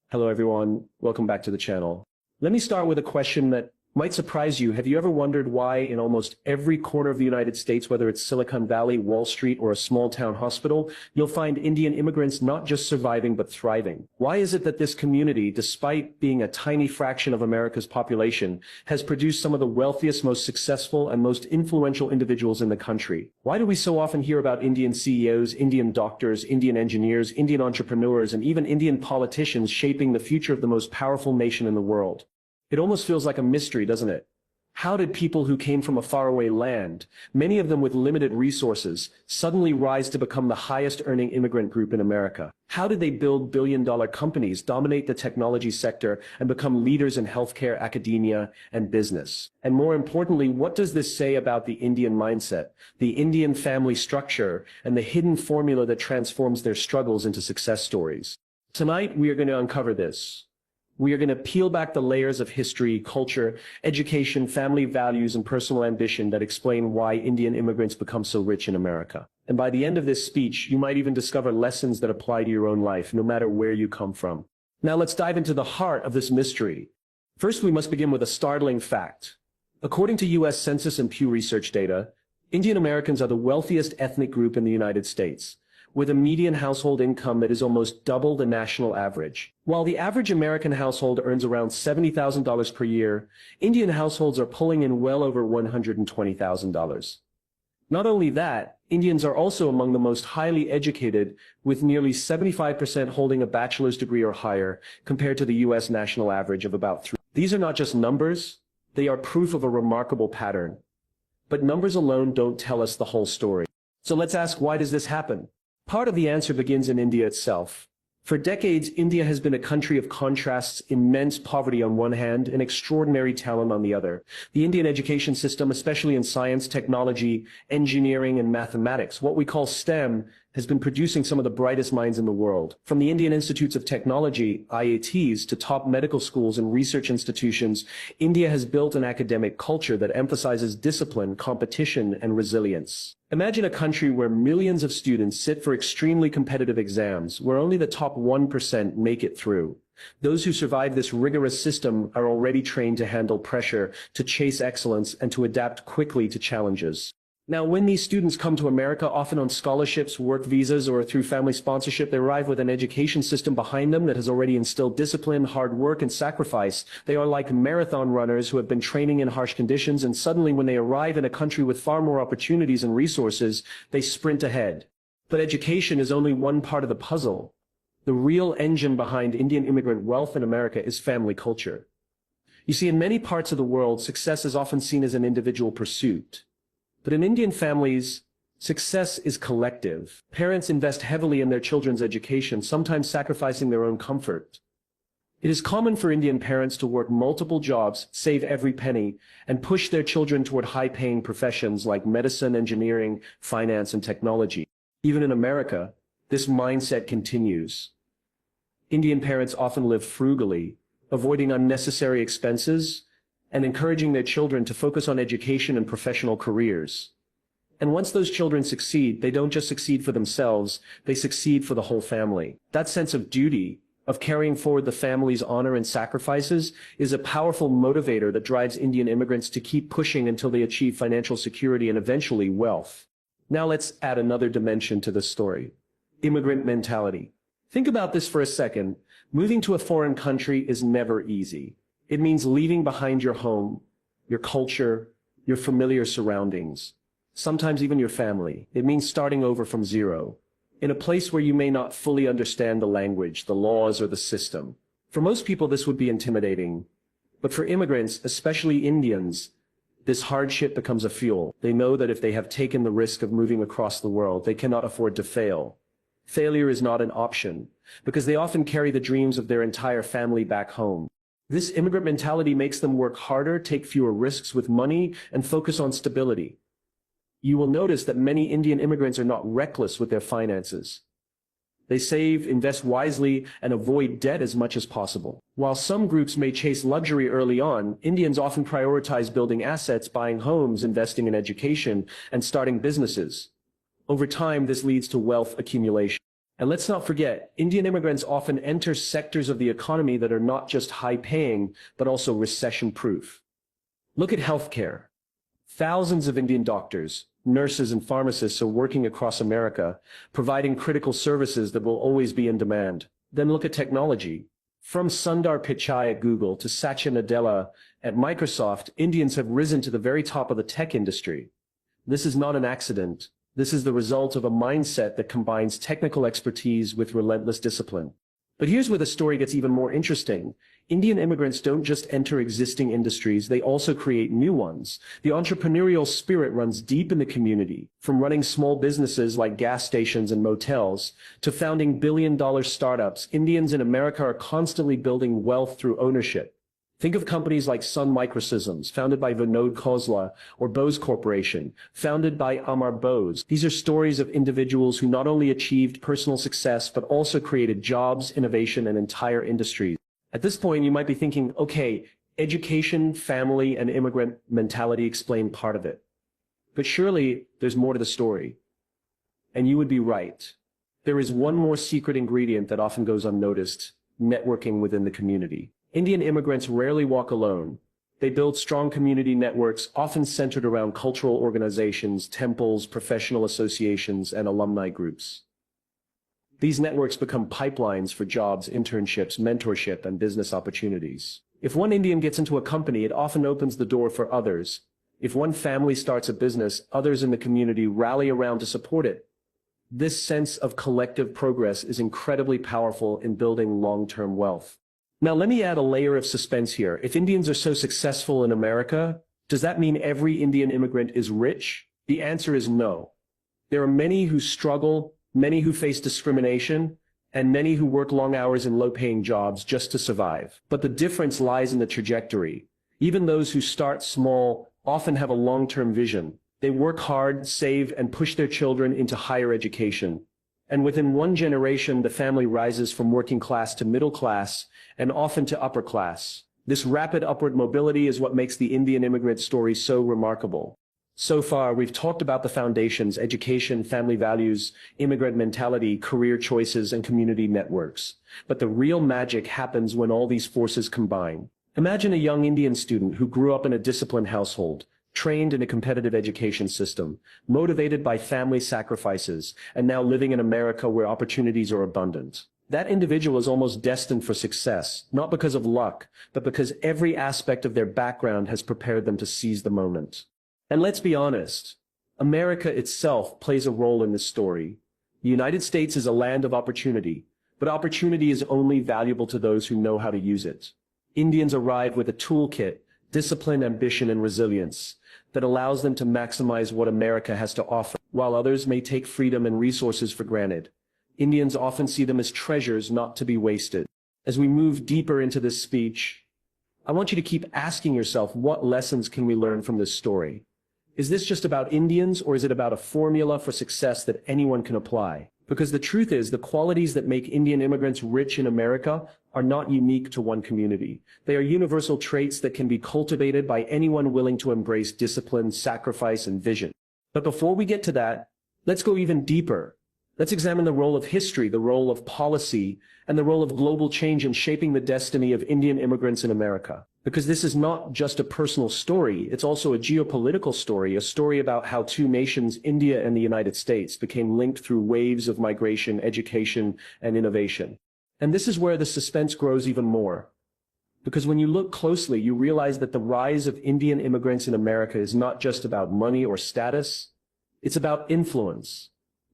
Hello everyone, welcome back to the channel. Let me start with a question that might surprise you. Have you ever wondered why in almost every corner of the United States, whether it's Silicon Valley, Wall Street, or a small town hospital, you'll find Indian immigrants not just surviving but thriving? Why is it that this community, despite being a tiny fraction of America's population, has produced some of the wealthiest, most successful, and most influential individuals in the country? Why do we so often hear about Indian CEOs, Indian doctors, Indian engineers, Indian entrepreneurs, and even Indian politicians shaping the future of the most powerful nation in the world? It almost feels like a mystery, doesn't it? How did people who came from a faraway land, many of them with limited resources, suddenly rise to become the highest earning immigrant group in America? How did they build billion-dollar companies, dominate the technology sector, and become leaders in healthcare, academia, and business? And more importantly, what does this say about the Indian mindset, the Indian family structure, and the hidden formula that transforms their struggles into success stories? Tonight, we are going to uncover this. We are going to peel back the layers of history, culture, education, family values, and personal ambition that explain why Indian immigrants become so rich in America. And by the end of this speech, you might even discover lessons that apply to your own life, no matter where you come from. Now let's dive into the heart of this mystery. First, we must begin with a startling fact. According to U.S. Census and Pew Research data, Indian Americans are the wealthiest ethnic group in the United States, with a median household income that is almost double the national average. While the average American household earns around $70,000 per year, Indian households are pulling in well over $120,000. Not only that, Indians are also among the most highly educated, with nearly 75% holding a bachelor's degree or higher, compared to the U.S. national average of about 3. These are not just numbers, they are proof of a remarkable pattern. But numbers alone don't tell us the whole story. So let's ask, why does this happen? Part of the answer begins in India itself. For decades, India has been a country of contrasts, immense poverty on one hand and extraordinary talent on the other. The Indian education system, especially in science, technology, engineering, and mathematics, what we call STEM, has been producing some of the brightest minds in the world. From the Indian Institutes of Technology, IITs, to top medical schools and research institutions, India has built an academic culture that emphasizes discipline, competition, and resilience. Imagine a country where millions of students sit for extremely competitive exams, where only the top 1% make it through. Those who survive this rigorous system are already trained to handle pressure, to chase excellence, and to adapt quickly to challenges. Now, when these students come to America, often on scholarships, work visas, or through family sponsorship, they arrive with an education system behind them that has already instilled discipline, hard work, and sacrifice. They are like marathon runners who have been training in harsh conditions, and suddenly when they arrive in a country with far more opportunities and resources, they sprint ahead. But education is only one part of the puzzle. The real engine behind Indian immigrant wealth in America is family culture. You see, in many parts of the world, success is often seen as an individual pursuit. But in Indian families, success is collective. Parents invest heavily in their children's education, sometimes sacrificing their own comfort. It is common for Indian parents to work multiple jobs, save every penny, and push their children toward high-paying professions like medicine, engineering, finance, and technology. Even in America, this mindset continues. Indian parents often live frugally, avoiding unnecessary expenses, and encouraging their children to focus on education and professional careers. And once those children succeed, they don't just succeed for themselves, they succeed for the whole family. That sense of duty, of carrying forward the family's honor and sacrifices, is a powerful motivator that drives Indian immigrants to keep pushing until they achieve financial security and eventually wealth. Now let's add another dimension to this story. Immigrant mentality. Think about this for a second. Moving to a foreign country is never easy. It means leaving behind your home, your culture, your familiar surroundings, sometimes even your family. It means starting over from zero, in a place where you may not fully understand the language, the laws, or the system. For most people, this would be intimidating. But for immigrants, especially Indians, this hardship becomes a fuel. They know that if they have taken the risk of moving across the world, they cannot afford to fail. Failure is not an option, because they often carry the dreams of their entire family back home. This immigrant mentality makes them work harder, take fewer risks with money, and focus on stability. You will notice that many Indian immigrants are not reckless with their finances. They save, invest wisely, and avoid debt as much as possible. While some groups may chase luxury early on, Indians often prioritize building assets, buying homes, investing in education, and starting businesses. Over time, this leads to wealth accumulation. And let's not forget, Indian immigrants often enter sectors of the economy that are not just high-paying, but also recession-proof. Look at healthcare. Thousands of Indian doctors, nurses, and pharmacists are working across America, providing critical services that will always be in demand. Then look at technology. From Sundar Pichai at Google to Satya Nadella at Microsoft, Indians have risen to the very top of the tech industry. This is not an accident. This is the result of a mindset that combines technical expertise with relentless discipline. But here's where the story gets even more interesting. Indian immigrants don't just enter existing industries, they also create new ones. The entrepreneurial spirit runs deep in the community, from running small businesses like gas stations and motels to founding billion-dollar startups. Indians in America are constantly building wealth through ownership. Think of companies like Sun Microsystems, founded by Vinod Khosla, or Bose Corporation, founded by Amar Bose. These are stories of individuals who not only achieved personal success, but also created jobs, innovation, and entire industries. At this point, you might be thinking, okay, education, family, and immigrant mentality explain part of it. But surely there's more to the story. And you would be right. There is one more secret ingredient that often goes unnoticed: networking within the community. Indian immigrants rarely walk alone. They build strong community networks, often centered around cultural organizations, temples, professional associations, and alumni groups. These networks become pipelines for jobs, internships, mentorship, and business opportunities. If one Indian gets into a company, it often opens the door for others. If one family starts a business, others in the community rally around to support it. This sense of collective progress is incredibly powerful in building long-term wealth. Now, let me add a layer of suspense here. If Indians are so successful in America, does that mean every Indian immigrant is rich? The answer is no. There are many who struggle, many who face discrimination, and many who work long hours in low-paying jobs just to survive. But the difference lies in the trajectory. Even those who start small often have a long-term vision. They work hard, save, and push their children into higher education. And within one generation, the family rises from working class to middle class, and often to upper class. This rapid upward mobility is what makes the Indian immigrant story so remarkable. So far, we've talked about the foundations: education, family values, immigrant mentality, career choices, and community networks. But the real magic happens when all these forces combine. Imagine a young Indian student who grew up in a disciplined household, trained in a competitive education system, motivated by family sacrifices, and now living in America where opportunities are abundant. That individual is almost destined for success, not because of luck, but because every aspect of their background has prepared them to seize the moment. And let's be honest, America itself plays a role in this story. The United States is a land of opportunity, but opportunity is only valuable to those who know how to use it. Indians arrive with a toolkit: discipline, ambition, and resilience that allows them to maximize what America has to offer, while others may take freedom and resources for granted. Indians often see them as treasures not to be wasted. As we move deeper into this speech, I want you to keep asking yourself, what lessons can we learn from this story? Is this just about Indians, or is it about a formula for success that anyone can apply? Because the truth is, the qualities that make Indian immigrants rich in America are not unique to one community. They are universal traits that can be cultivated by anyone willing to embrace discipline, sacrifice, and vision. But before we get to that, let's go even deeper. Let's examine the role of history, the role of policy, and the role of global change in shaping the destiny of Indian immigrants in America. Because this is not just a personal story, it's also a geopolitical story, a story about how two nations, India and the United States, became linked through waves of migration, education, and innovation. And this is where the suspense grows even more. Because when you look closely, you realize that the rise of Indian immigrants in America is not just about money or status, it's about influence.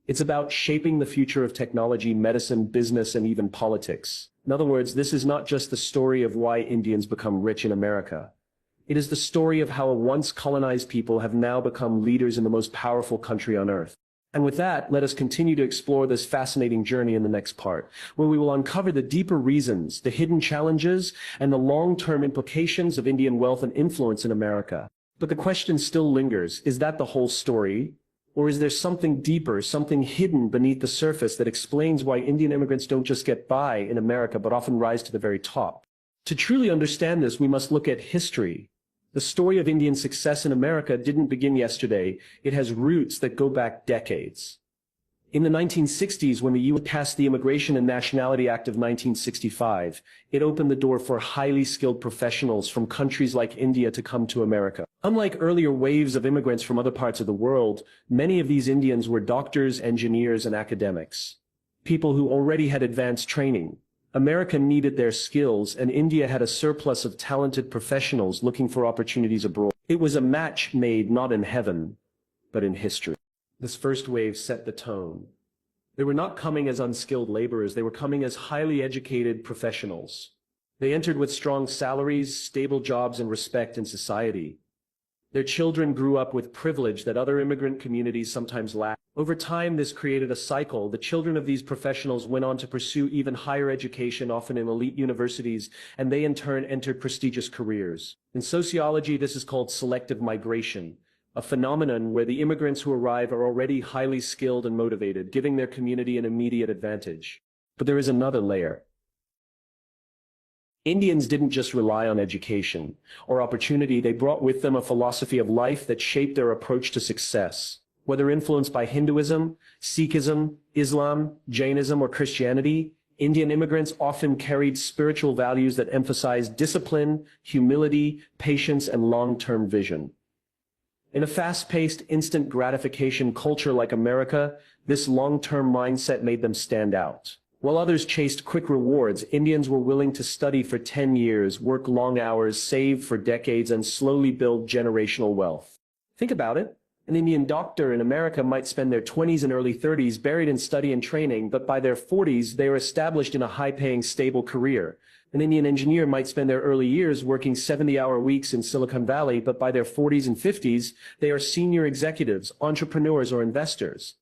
It's about shaping the future of technology, medicine, business, and even politics. In other words, this is not just the story of why Indians become rich in America. It is the story of how a once colonized people have now become leaders in the most powerful country on earth. And with that, let us continue to explore this fascinating journey in the next part, where we will uncover the deeper reasons, the hidden challenges, and the long-term implications of Indian wealth and influence in America. But the question still lingers: is that the whole story? Or is there something deeper, something hidden beneath the surface that explains why Indian immigrants don't just get by in America, but often rise to the very top? To truly understand this, we must look at history. The story of Indian success in America didn't begin yesterday. It has roots that go back decades. In the 1960s, when the U.S. passed the Immigration and Nationality Act of 1965, it opened the door for highly skilled professionals from countries like India to come to America. Unlike earlier waves of immigrants from other parts of the world, many of these Indians were doctors, engineers, and academics. People who already had advanced training. America needed their skills, and India had a surplus of talented professionals looking for opportunities abroad. It was a match made not in heaven, but in history. This first wave set the tone. They were not coming as unskilled laborers, they were coming as highly educated professionals. They entered with strong salaries, stable jobs, and respect in society. Their children grew up with privilege that other immigrant communities sometimes lack. Over time, this created a cycle. The children of these professionals went on to pursue even higher education, often in elite universities, and they in turn entered prestigious careers. In sociology, this is called selective migration, a phenomenon where the immigrants who arrive are already highly skilled and motivated, giving their community an immediate advantage. But there is another layer. Indians didn't just rely on education or opportunity, they brought with them a philosophy of life that shaped their approach to success. Whether influenced by Hinduism, Sikhism, Islam, Jainism, or Christianity, Indian immigrants often carried spiritual values that emphasized discipline, humility, patience, and long-term vision. In a fast-paced, instant gratification culture like America, this long-term mindset made them stand out. While others chased quick rewards, Indians were willing to study for 10 years, work long hours, save for decades, and slowly build generational wealth. Think about it. An Indian doctor in America might spend their 20s and early 30s buried in study and training, but by their 40s, they are established in a high-paying, stable career. An Indian engineer might spend their early years working 70-hour weeks in Silicon Valley, but by their 40s and 50s, they are senior executives, entrepreneurs, or investors.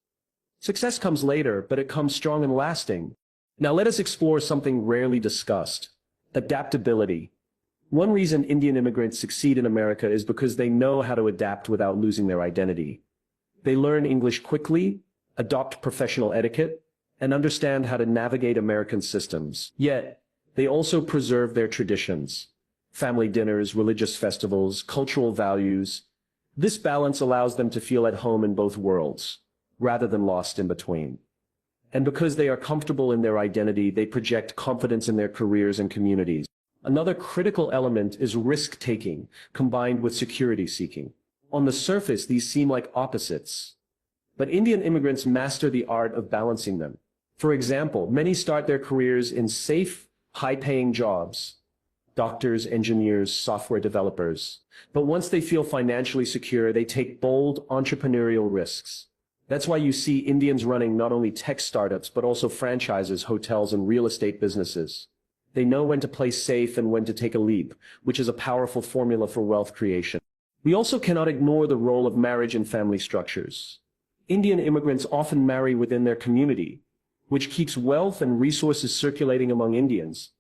Success comes later, but it comes strong and lasting. Now let us explore something rarely discussed: adaptability. One reason Indian immigrants succeed in America is because they know how to adapt without losing their identity. They learn English quickly, adopt professional etiquette, and understand how to navigate American systems. Yet, they also preserve their traditions: family dinners, religious festivals, cultural values. This balance allows them to feel at home in both worlds, rather than lost in between. And because they are comfortable in their identity, they project confidence in their careers and communities. Another critical element is risk-taking, combined with security-seeking. On the surface, these seem like opposites. But Indian immigrants master the art of balancing them. For example, many start their careers in safe, high-paying jobs: doctors, engineers, software developers. But once they feel financially secure, they take bold, entrepreneurial risks. That's why you see Indians running not only tech startups, but also franchises, hotels, and real estate businesses. They know when to play safe and when to take a leap, which is a powerful formula for wealth creation. We also cannot ignore the role of marriage and family structures. Indian immigrants often marry within their community, which keeps wealth and resources circulating among Indians.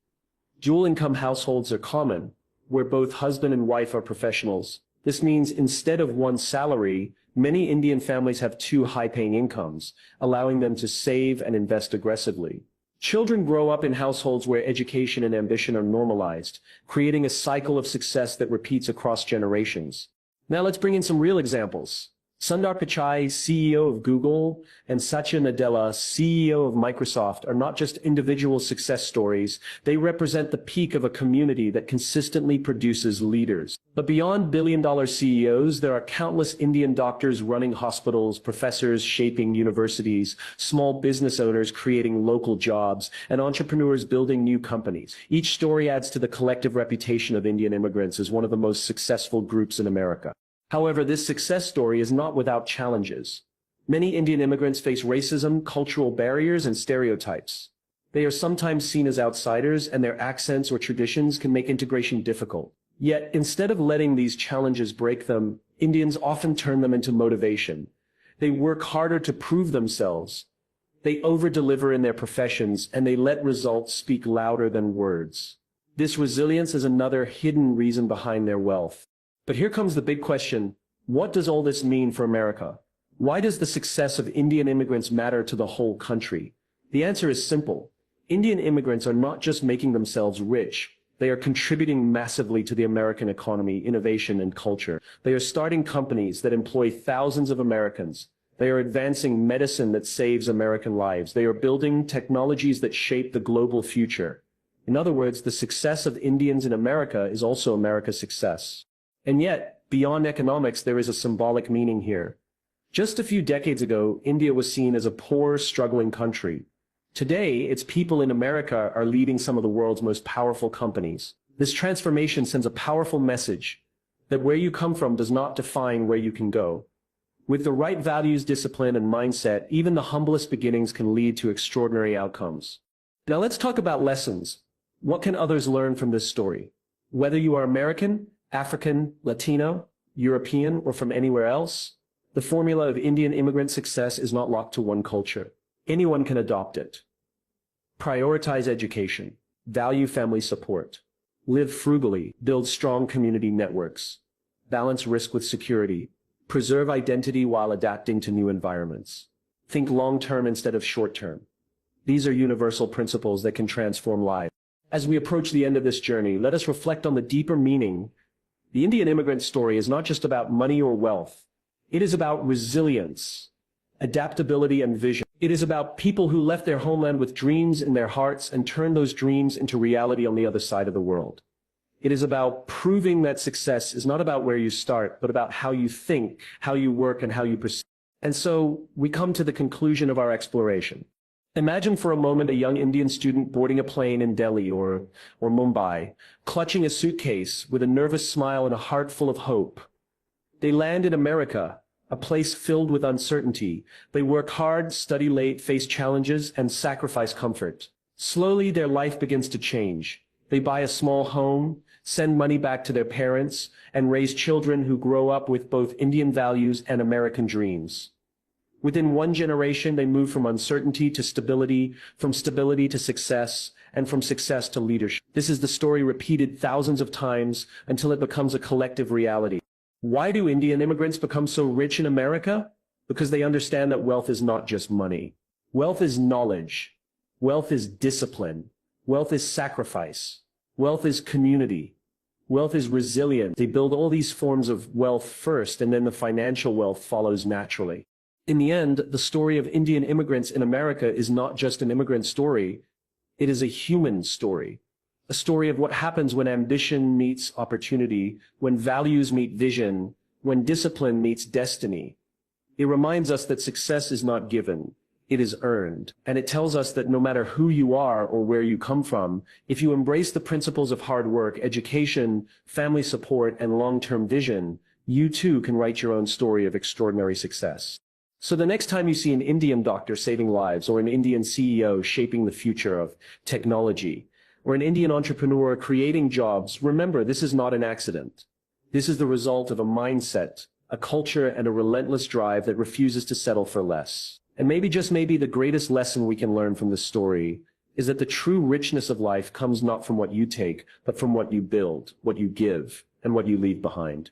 Dual-income households are common, where both husband and wife are professionals. This means instead of one salary, many Indian families have two high-paying incomes, allowing them to save and invest aggressively. Children grow up in households where education and ambition are normalized, creating a cycle of success that repeats across generations. Now let's bring in some real examples. Sundar Pichai, CEO of Google, and Satya Nadella, CEO of Microsoft, are not just individual success stories. They represent the peak of a community that consistently produces leaders. But beyond billion-dollar CEOs, there are countless Indian doctors running hospitals, professors shaping universities, small business owners creating local jobs, and entrepreneurs building new companies. Each story adds to the collective reputation of Indian immigrants as one of the most successful groups in America. However, this success story is not without challenges. Many Indian immigrants face racism, cultural barriers, and stereotypes. They are sometimes seen as outsiders, and their accents or traditions can make integration difficult. Yet, instead of letting these challenges break them, Indians often turn them into motivation. They work harder to prove themselves. They over-deliver in their professions, and they let results speak louder than words. This resilience is another hidden reason behind their wealth. But here comes the big question: what does all this mean for America? Why does the success of Indian immigrants matter to the whole country? The answer is simple. Indian immigrants are not just making themselves rich. They are contributing massively to the American economy, innovation, and culture. They are starting companies that employ thousands of Americans. They are advancing medicine that saves American lives. They are building technologies that shape the global future. In other words, the success of Indians in America is also America's success. And yet, beyond economics, there is a symbolic meaning here. Just a few decades ago, India was seen as a poor, struggling country. Today, its people in America are leading some of the world's most powerful companies. This transformation sends a powerful message that where you come from does not define where you can go. With the right values, discipline, and mindset, even the humblest beginnings can lead to extraordinary outcomes. Now let's talk about lessons. What can others learn from this story? Whether you are American, African, Latino, European, or from anywhere else, the formula of Indian immigrant success is not locked to one culture. Anyone can adopt it. Prioritize education. Value family support. Live frugally. Build strong community networks. Balance risk with security. Preserve identity while adapting to new environments. Think long-term instead of short-term. These are universal principles that can transform lives. As we approach the end of this journey, let us reflect on the deeper meaning. The Indian immigrant story is not just about money or wealth. It is about resilience, adaptability, and vision. It is about people who left their homeland with dreams in their hearts and turned those dreams into reality on the other side of the world. It is about proving that success is not about where you start, but about how you think, how you work, and how you pursue. And so we come to the conclusion of our exploration. Imagine for a moment a young Indian student boarding a plane in Delhi or Mumbai, clutching a suitcase with a nervous smile and a heart full of hope. They land in America, a place filled with uncertainty. They work hard, study late, face challenges, and sacrifice comfort. Slowly, their life begins to change. They buy a small home, send money back to their parents, and raise children who grow up with both Indian values and American dreams. Within one generation, they move from uncertainty to stability, from stability to success, and from success to leadership. This is the story repeated thousands of times until it becomes a collective reality. Why do Indian immigrants become so rich in America? Because they understand that wealth is not just money. Wealth is knowledge. Wealth is discipline. Wealth is sacrifice. Wealth is community. Wealth is resilience. They build all these forms of wealth first, and then the financial wealth follows naturally. In the end, the story of Indian immigrants in America is not just an immigrant story. It is a human story. A story of what happens when ambition meets opportunity, when values meet vision, when discipline meets destiny. It reminds us that success is not given. It is earned. And it tells us that no matter who you are or where you come from, if you embrace the principles of hard work, education, family support, and long-term vision, you too can write your own story of extraordinary success. So the next time you see an Indian doctor saving lives, or an Indian CEO shaping the future of technology, or an Indian entrepreneur creating jobs, remember, this is not an accident. This is the result of a mindset, a culture, and a relentless drive that refuses to settle for less. And maybe, just maybe, the greatest lesson we can learn from this story is that the true richness of life comes not from what you take, but from what you build, what you give, and what you leave behind.